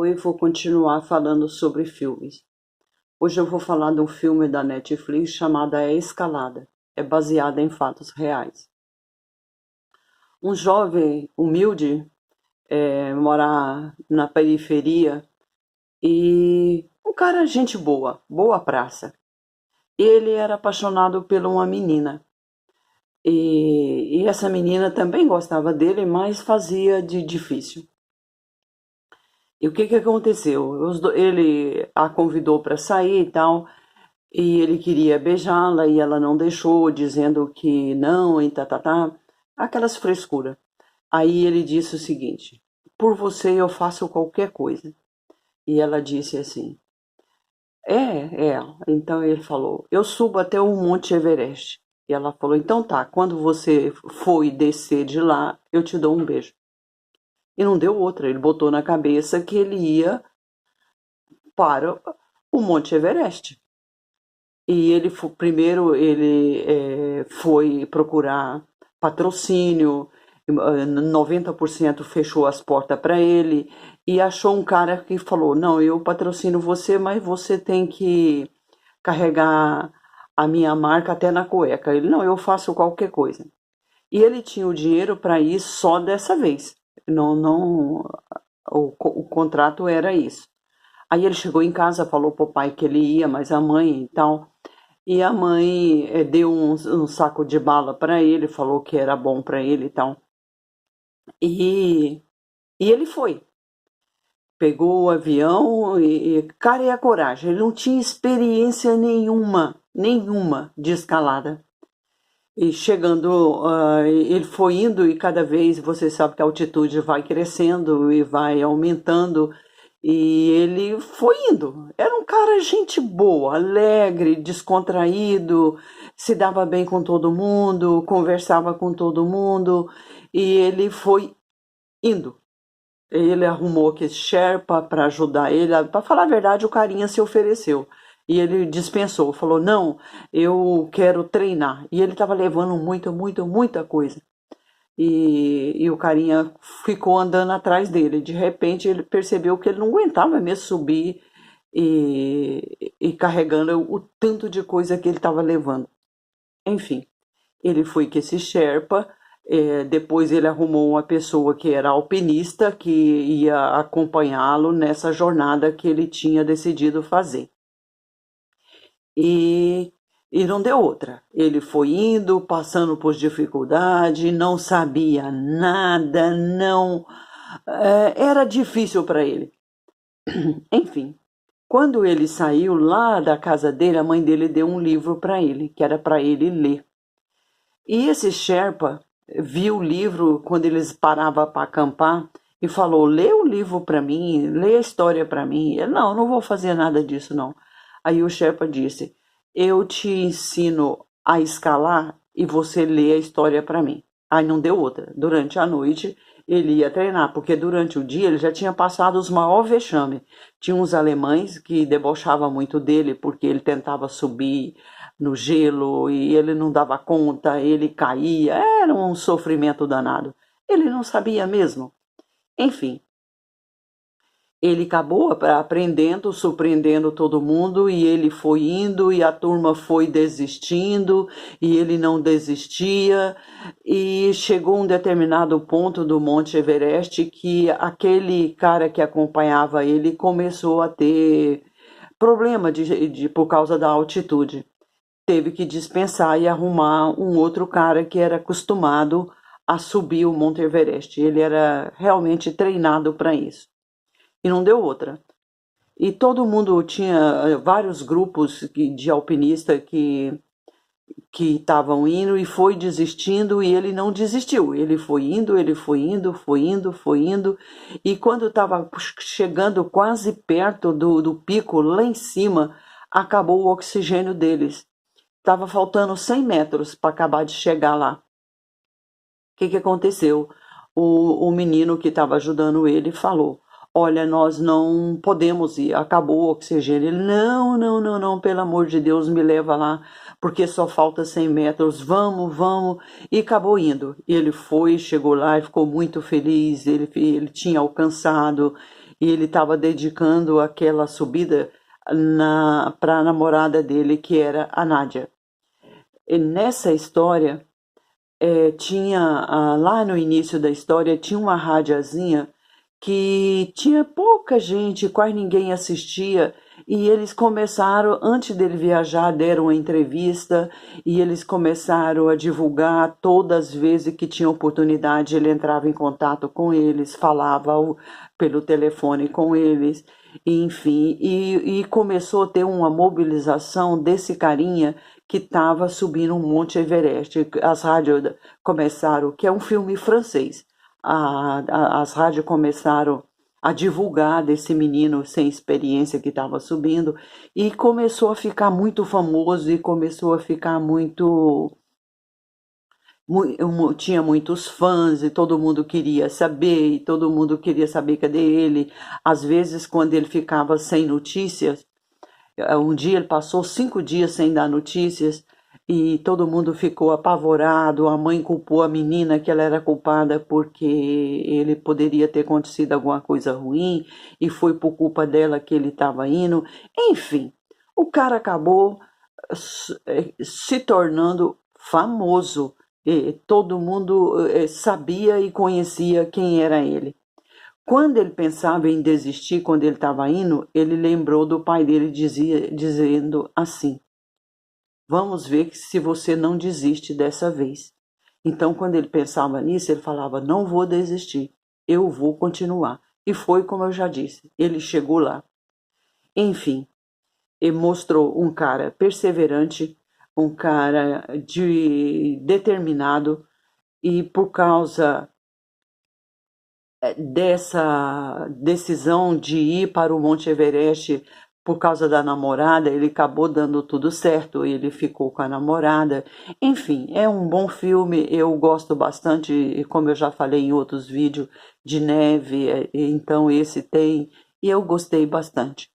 Oi, vou continuar falando sobre filmes. Hoje eu vou falar de um filme da Netflix chamado A Escalada. É baseado em fatos reais. Um jovem humilde mora na periferia e um cara gente boa, boa praça. Ele era apaixonado por uma menina e essa menina também gostava dele, mas fazia de difícil. E o que que aconteceu? Ele a convidou para sair e tal. E ele queria beijá-la e ela não deixou, dizendo que não e tá. Aquelas frescuras. Aí ele disse o seguinte: por você eu faço qualquer coisa. E ela disse assim: é. Então ele falou: eu subo até o Monte Everest. E ela falou: então tá, quando você for descer de lá, eu te dou um beijo. E não deu outra, ele botou na cabeça que ele ia para o Monte Everest. E primeiro ele foi procurar patrocínio, 90% fechou as portas para ele e achou um cara que falou: não, eu patrocino você, mas você tem que carregar a minha marca até na cueca. Ele: não, eu faço qualquer coisa. E ele tinha o dinheiro para ir só dessa vez. Não, o contrato era isso. Aí ele chegou em casa, falou pro pai que ele ia, mas a mãe e tal. E a mãe deu um saco de bala para ele, falou que era bom para ele e tal. E ele foi. Pegou o avião cara, e a coragem. Ele não tinha experiência nenhuma de escalada. E chegando, ele foi indo e cada vez você sabe que a altitude vai crescendo e vai aumentando. E ele foi indo. Era um cara gente boa, alegre, descontraído, se dava bem com todo mundo, conversava com todo mundo. E ele foi indo. Ele arrumou aquele Sherpa para ajudar ele. Para falar a verdade, o carinha se ofereceu. E ele dispensou, falou: não, eu quero treinar. E ele estava levando muita coisa. E o carinha ficou andando atrás dele. De repente ele percebeu que ele não aguentava mesmo subir e carregando o tanto de coisa que ele estava levando. Enfim, ele foi com esse Sherpa. Depois ele arrumou uma pessoa que era alpinista que ia acompanhá-lo nessa jornada que ele tinha decidido fazer. E não deu outra. Ele foi indo, passando por dificuldade, não sabia nada, não. Era difícil para ele. Enfim, quando ele saiu lá da casa dele, a mãe dele deu um livro para ele, que era para ele ler. E esse Sherpa viu o livro quando eles paravam para acampar e falou: lê o livro para mim, lê a história para mim. Ele: não vou fazer nada disso não. Aí o Sherpa disse: eu te ensino a escalar e você lê a história para mim. Aí não deu outra. Durante a noite ele ia treinar, porque durante o dia ele já tinha passado os maiores vexames. Tinha uns alemães que debochavam muito dele porque ele tentava subir no gelo e ele não dava conta, ele caía, era um sofrimento danado. Ele não sabia mesmo. Enfim, ele acabou aprendendo, surpreendendo todo mundo, e ele foi indo, e a turma foi desistindo, e ele não desistia, e chegou um determinado ponto do Monte Everest que aquele cara que acompanhava ele começou a ter problema por causa da altitude. Teve que dispensar e arrumar um outro cara que era acostumado a subir o Monte Everest. Ele era realmente treinado para isso. E não deu outra. E todo mundo tinha vários grupos de alpinista que estavam indo e foi desistindo, e ele não desistiu. Ele foi indo. E quando estava chegando quase perto do pico, lá em cima, acabou o oxigênio deles. Estava faltando 100 metros para acabar de chegar lá. O que aconteceu? O menino que estava ajudando ele falou: olha, nós não podemos ir, acabou o oxigênio. Ele: não, pelo amor de Deus, me leva lá, porque só falta 100 metros, vamos. E acabou indo. Ele foi, chegou lá e ficou muito feliz, ele tinha alcançado, e ele estava dedicando aquela subida para a namorada dele, que era a Nádia. E nessa história, tinha, lá no início da história, tinha uma radiazinha que tinha pouca gente, quase ninguém assistia, e eles começaram, antes dele viajar, deram uma entrevista, e eles começaram a divulgar todas as vezes que tinha oportunidade, ele entrava em contato com eles, falava pelo telefone com eles, enfim, e começou a ter uma mobilização desse carinha que estava subindo um Monte Everest. As rádios começaram, que é um filme francês, as rádios começaram a divulgar desse menino sem experiência que estava subindo, e começou a ficar muito famoso, e começou a ficar tinha muitos fãs, e todo mundo queria saber, e todo mundo queria saber cadê ele. Às vezes, quando ele ficava sem notícias, um dia ele passou 5 dias sem dar notícias, e todo mundo ficou apavorado. A mãe culpou a menina, que ela era culpada porque ele poderia ter acontecido alguma coisa ruim, e foi por culpa dela que ele estava indo. Enfim, o cara acabou se tornando famoso. E todo mundo sabia e conhecia quem era ele. Quando ele pensava em desistir, quando ele estava indo, ele lembrou do pai dele dizendo assim: vamos ver se você não desiste dessa vez. Então, quando ele pensava nisso, ele falava: não vou desistir, eu vou continuar. E foi como eu já disse, ele chegou lá. Enfim, ele mostrou um cara perseverante, um cara determinado, e por causa dessa decisão de ir para o Monte Everest por causa da namorada, ele acabou dando tudo certo, ele ficou com a namorada. Enfim, é um bom filme, eu gosto bastante, como eu já falei em outros vídeos, de neve, então esse tem, e eu gostei bastante.